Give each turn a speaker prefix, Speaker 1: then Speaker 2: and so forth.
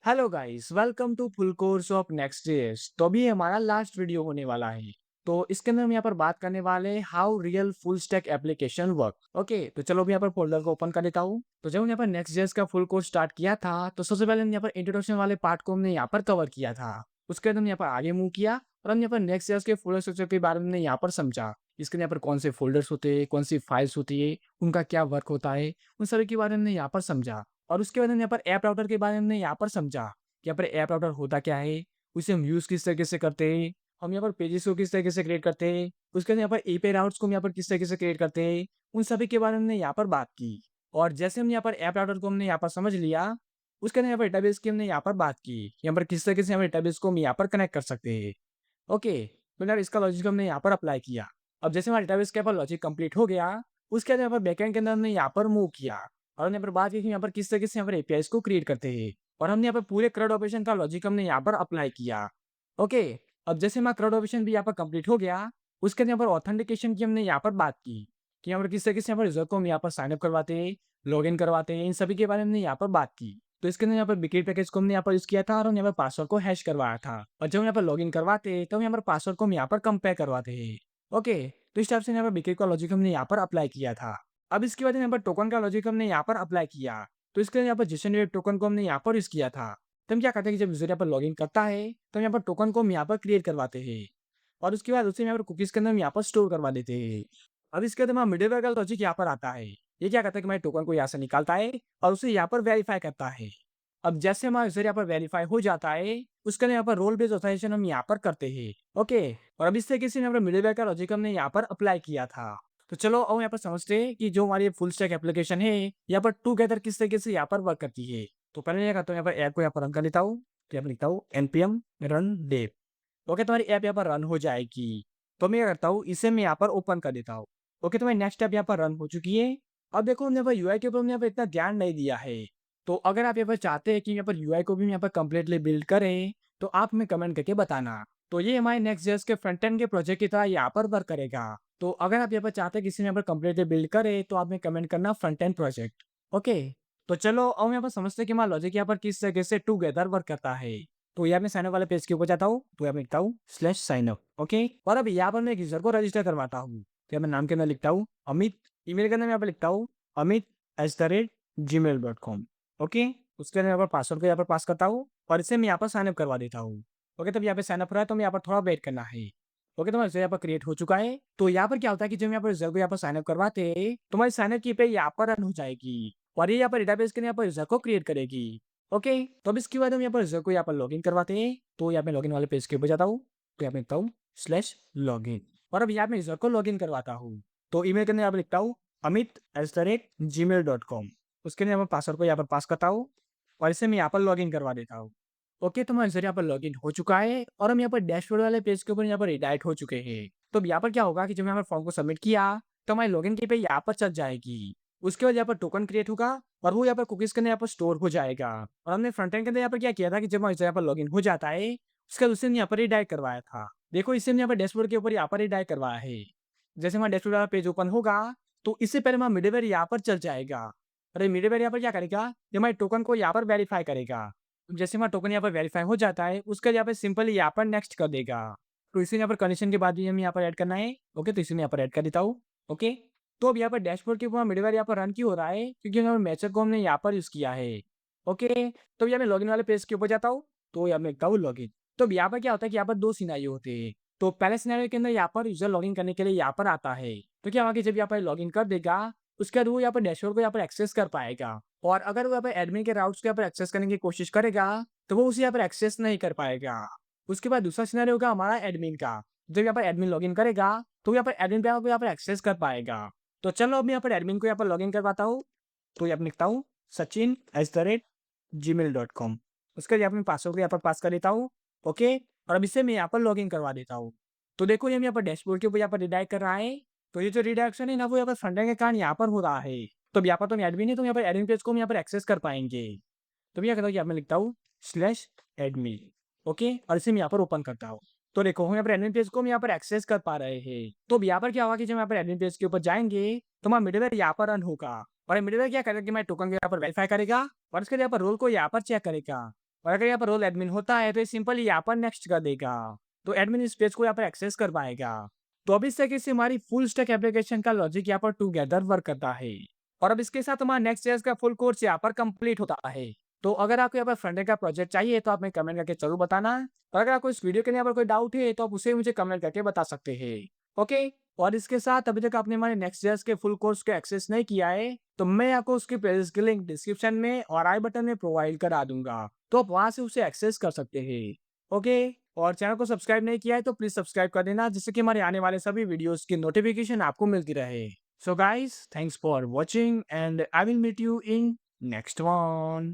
Speaker 1: Hello guys, welcome to full course of next JS. तो अभी हमारा लास्ट वीडियो होने वाला है। तो इसके अंदर हम यहाँ पर बात करने वाले हैं how real full stack application work. Okay, तो चलो अभी यहाँ पर फोल्डर को ओपन कर लेता हूँ। तो जब हम यहाँ पर नेक्स्ट जेएस का फुल कोर्स स्टार्ट किया था, तो सबसे पहले हम यहाँ पर इंट्रोडक्शन वाले पार्ट को हमने यहाँ पर कवर किया था। उसके बाद हम यहाँ पर आगे मूव किया और हम यहाँ पर नेक्स्ट जेएस के फोल्डर स्ट्रक्चर के बारे में यहाँ पर समझा। इसके यहाँ पर कौन से फोल्डर्स होते हैं, कौन सी फाइल्स होती है, उनका क्या वर्क होता है, उन सभी के बारे में यहाँ पर समझा। और उसके बाद हम यहाँ पर ऐप राउटर के बारे में यहाँ पर समझा कि यहाँ पर ऐप राउटर होता क्या है, उसे हम यूज़ किस तरीके से करते हैं, हम यहाँ पर पेजेस को किस तरीके से क्रिएट करते हैं, उसके बाद यहाँ पर एपीआई राउट्स को हम यहाँ पर किस तरीके से क्रिएट करते हैं, उन सभी के बारे में हमने यहाँ पर बात की। और जैसे हम यहाँ पर ऐप राउटर को हमने यहाँ पर समझ लिया, उसके बाद यहाँ पर डेटाबेस की हमने यहाँ पर बात की, यहाँ पर किस तरीके से यहाँ पर डेटाबेस को हम यहाँ पर कनेक्ट कर सकते हैं। ओके, तो यार इसका लॉजिक हमने यहाँ पर अप्लाई किया। अब जैसे हमारा डेटाबेस के ऊपर लॉजिक कंप्लीट हो गया, उसके बाद यहाँ पर बैकएंड के अंदर हमने यहाँ पर मूव किया और हमने यहाँ पर बात की कि यहाँ पर किस तरीके से यहाँ पर एपीआईस को क्रिएट करते हैं। और हमने यहाँ पर पूरे CRUD ऑपरेशन का लॉजिक हमने यहाँ पर अप्लाई किया। ओके, अब जैसे हमारा CRUD ऑपरेशन भी यहाँ पर कंप्लीट हो गया, उसके बाद यहाँ पर ऑथेंटिकेशन की हमने यहाँ पर बात की कि यहाँ पर किस तरीके से यहाँ पर यूजर को हम यहाँ पर साइन अप करवाते हैं, लॉग इन करवाते हैं, इन सभी के बारे में हमने यहाँ पर बात की। तो इसके अंदर यहाँ पर बिक्री पैकेज को हमने यहाँ पर यूज किया था और हम यहाँ पर पासवर्ड को हैश करवाया था। और जब हम यहाँ पर लॉग इन करवाते हैं तो हम यहाँ पर पासवर्ड को हम यहाँ पर कंपेयर करवाते हैं। ओके, तो इस टाइप से यहाँ पर बिक्री का लॉजिक हमने यहाँ पर अप्लाई किया था। अब इसके बाद यहाँ पर टोकन का लॉजिक हमने यहाँ पर अप्लाई किया। तो इसके लिए यहाँ पर जेसन वेब टोकन को हमने यहाँ पर यूज किया था। तो हम क्या करते हैं कि जब यूजर यहाँ पर लॉगिन करता है तो हम यहाँ पर टोकन को हम यहाँ पर क्रिएट करवाते हैं और उसके बाद उसे यहाँ पर कुकीज के अंदर हम यहाँ पर स्टोर करवा देते हैं। अब इसके बाद हमारा मिडलवेयर का लॉजिक यहाँ पर आता है। ये क्या करता है कि हमारे टोकन को यहाँ से निकालता है और उसे यहाँ पर वेरीफाई करता है। अब जैसे हमारा यूजर यहाँ पर वेरीफाई हो जाता है, उसके लिए यहाँ पर रोल बेस्ड ऑथराइजेशन हम यहाँ पर करते हैं। ओके, और अब इस तरीके से यहाँ पर मिडलवेयर का लॉजिक हमने यहाँ पर अप्लाई किया था। तो चलो अब यहाँ पर समझते हैं कि जो हमारी फुल स्टैक एप्लीकेशन है, यहाँ पर टुगेदर किस तरीके से यहाँ पर वर्क करती है। तो पहले क्या करता हूँ, यहाँ पर ऐप को यहाँ पर रन कर लेता हूँ। तो यहाँ पर लिखता हूँ npm run dev। ओके, तुम्हारी ऐप यहाँ पर रन हो जाएगी। तो मैं क्या करता हूँ, इसे मैं यहाँ पर ओपन कर देता हूँ। ओके, तुम्हारी नेक्स्ट ऐप यहाँ पर रन हो चुकी है। अब देखो हमने यहाँ पर यूआई के ऊपर हमने यहाँ पर इतना ध्यान नहीं दिया है। तो अगर आप यहाँ पर चाहते हैं कि यहाँ पर यूआई को भी यहाँ पर कंप्लीटली बिल्ड करें, तो आप हमें कमेंट करके बताना। तो ये हमारे नेक्स्ट जेएस के फ्रंट एंड के प्रोजेक्ट की तरह यहाँ पर वर्क करेगा। तो अगर आप यहाँ पर चाहते हैं किसी ने यहाँ पर कंप्लीटली बिल्ड करे, तो आप में कमेंट करना फ्रंट एंड प्रोजेक्ट। ओके, तो चलो अब यहाँ पर समझते हैं कि हमारा लॉजिक यहाँ पर किस तरीके से टुगेदर वर्क करता है। तो यहाँ मैं साइनअप वाले पेज के ऊपर जाता हूँ, तो यहाँ मैं लिखता हूँ /signup। ओके, और अब यहाँ पर मैं एक यूजर को रजिस्टर करवाता हूँ। तो मैं नाम के अंदर लिखता हूँ अमित, ईमेल के अंदर यहाँ पर लिखता हूँ amit@gmail.com। ओके, उसके अंदर यहाँ पर पासवर्ड को यहाँ पर पास करता हूँ और इसे मैं यहाँ पर साइनअप करवा देता हूँ। ओके, तब यहाँ पे साइनअप हो रहा है, तो मैं यहाँ पर थोड़ा वेट करना है। ओके, तो यहाँ पर क्रिएट हो चुका है। तो यहाँ पर क्या होता है कि जब यहाँ पर यूजर को यहाँ पर साइनअप करवाते हैं, तुम्हारी साइनअप की पे यहाँ पर रन हो जाएगी और ये यहाँ पर डेटाबेस के यहाँ पर यूजर को क्रिएट करेगी। ओके, तो अब इसके बाद हम यहाँ पर यूजर को यहाँ पर लॉगिन करवाते हैं। तो यहाँ पे लॉगिन वाले पेज के ऊपर जाता हूँ। तो यहाँ पे लिखता हूँ /login और अब यहाँ पे यूजर को लॉगिन करवाता हूँ। तो ईमेल के अंदर यहाँ पर लिखता हूँ amit@gmail.com। उसके लिए मैं पासवर्ड को यहाँ पर पास करता हूँ और इसे मैं यहाँ पर लॉगिन करवा देता हूँ। ओके, तो हमारा यूजर यहाँ पर लॉगिन हो चुका है और हम यहाँ पर डैशबोर्ड वाले पेज के ऊपर यहाँ पर रिडायरेक्ट हो चुके हैं। तो अब यहाँ पर क्या होगा कि जब यहाँ पर फॉर्म को सबमिट किया, तो हमारी लॉगिन की पे यहाँ पर चल जाएगी। उसके बाद यहाँ पर टोकन क्रिएट होगा और वो यहाँ पर कुकीज के अंदर यहाँ पर स्टोर हो जाएगा। और हमने फ्रंट एंड के अंदर यहाँ पर क्या किया था कि जब हमारा यूजर यहाँ पर लॉगिन हो जाता है, उसके बाद उसे यहाँ पर रिडायरेक्ट करवाया था। देखो, इसे यहाँ पर डैशबोर्ड के ऊपर यहाँ पर रिडायरेक्ट करवाया है। जैसे हमारा डैशबोर्ड वाला पेज ओपन होगा, तो इससे पहले हमारा मिडलवेयर यहाँ पर चल जाएगा। अरे मिडलवेयर यहाँ पर क्या करेगा, ये हमारे टोकन को यहाँ पर वेरीफाई करेगा। जैसे हमारा टोकन यहाँ पर वेरीफाई हो जाता है, उसके यहाँ पे सिंपली यहाँ पर नेक्स्ट कर देगा। तो इसे यहाँ पर कंडीशन के बाद भी हमें यहाँ पर ऐड करना है। ओके, तो इसे मैं यहाँ पर ऐड कर देता हूँ। ओके, तो अब यहाँ पर डैशबोर्ड के ऊपर मिडलवेयर यहाँ पर रन क्यों हो रहा है, क्योंकि यहाँ पर मैचर को हमने यहाँ पर यूज किया है। ओके, तो यहाँ मैं लॉगिन वाले पेज के ऊपर जाता हूँ। तो यहाँ मैं लिखता हूँ लॉगिन। तो अब यहाँ पर क्या होता है कि यहाँ पर दो सिनेरियो होते हैं। तो पहले सिनेरियो के अंदर यहाँ पर यूजर लॉगिन करने के लिए यहाँ पर आता है। तो क्या होगा कि जब यहाँ पर लॉगिन कर देगा, उसके बाद वो यहाँ पर डैशबोर्ड को यहाँ पर एक्सेस कर पाएगा। और अगर वो यहाँ पर एडमिन के राउट्स को यहाँ पर एक्सेस करने की कोशिश करेगा, तो वो उसे यहाँ पर एक्सेस नहीं कर पाएगा। उसके बाद दूसरा सिनेरियो होगा हमारा एडमिन का। जब यहाँ पर एडमिन लॉगिन करेगा, तो यहाँ पर एडमिन पे यहाँ पर एक्सेस कर पाएगा। तो चलो अब मैं यहाँ पर एडमिन को यहाँ पर लॉगिन करवाता हूँ। तो यहाँ पर लिखता हूँ sachin@gmail.com। उसके यहाँ पर मैं पासवर्ड को यहाँ पर पास कर देता हूँ। ओके, और अब इसे मैं यहाँ पर लॉगिन करवा देता हूँ। तो देखो ये यहाँ पर डैशबोर्ड के ऊपर यहाँ पर रिडायरेक्ट कर रहा है। तो ये जो रिडायरेक्शन है ना, वो यहाँ पर फ्रंट एंड के कारण यहाँ पर हो रहा है। तो अब यहाँ पर तो एडमिन है, तो यहाँ पर एडमिन पेज को हम यहाँ पर एक्सेस कर पाएंगे। तो मैं क्या करता हूँ, यहाँ मैं लिखता हूँ /admin। ओके, और इसे मैं यहाँ पर ओपन करता हूँ। तो देखो हम यहाँ पर एडमिन पेज को हम यहाँ पर एक्सेस कर पा रहे हैं। तो अब यहाँ पर क्या होगा कि जब यहाँ पर एडमिन पेज के ऊपर जाएंगे, तो हमारा मिडलवेयर यहाँ पर रन होगा और मिडलवेयर क्या करेगा कि हमारे टोकन को यहाँ पर वेरीफाई करेगा और उसके यहाँ पर रोल को यहाँ पर चेक करेगा। और अगर यहाँ पर रोल एडमिन होता है तो ये सिंपली यहाँ पर नेक्स्ट कर देगा। तो एडमिन इस पेज को यहाँ पर एक्सेस कर पाएगा। तो अब इस तरीके से हमारी फुल स्टैक एप्लीकेशन का लॉजिक यहाँ पर टुगेदर वर्क करता है। और अब इसके साथ हमारा नेक्स्ट जेएस का फुल कोर्स यहाँ पर कंप्लीट होता है। तो अगर आपको यहाँ पर फ्रंट एंड का प्रोजेक्ट चाहिए तो आप हमें कमेंट करके जरूर बताना। और अगर आपको इस वीडियो के लिए यहाँ पर कोई डाउट है तो आप उसे मुझे कमेंट करके बता सकते हैं। ओके। और इसके साथ अभी तक आपने हमारे नेक्स्ट जेएस के फुल कोर्स को एक्सेस नहीं किया है तो मैं आपको उसकी प्लेलिस्ट की लिंक डिस्क्रिप्शन में और आई बटन में प्रोवाइड करा दूंगा, तो आप वहां से उसे एक्सेस कर सकते हैं। ओके। और चैनल को सब्सक्राइब नहीं किया है तो प्लीज सब्सक्राइब कर देना, जिससे कि हमारे आने वाले सभी वीडियोस की नोटिफिकेशन आपको मिलती रहे। So guys, thanks for watching and I will meet you in next one.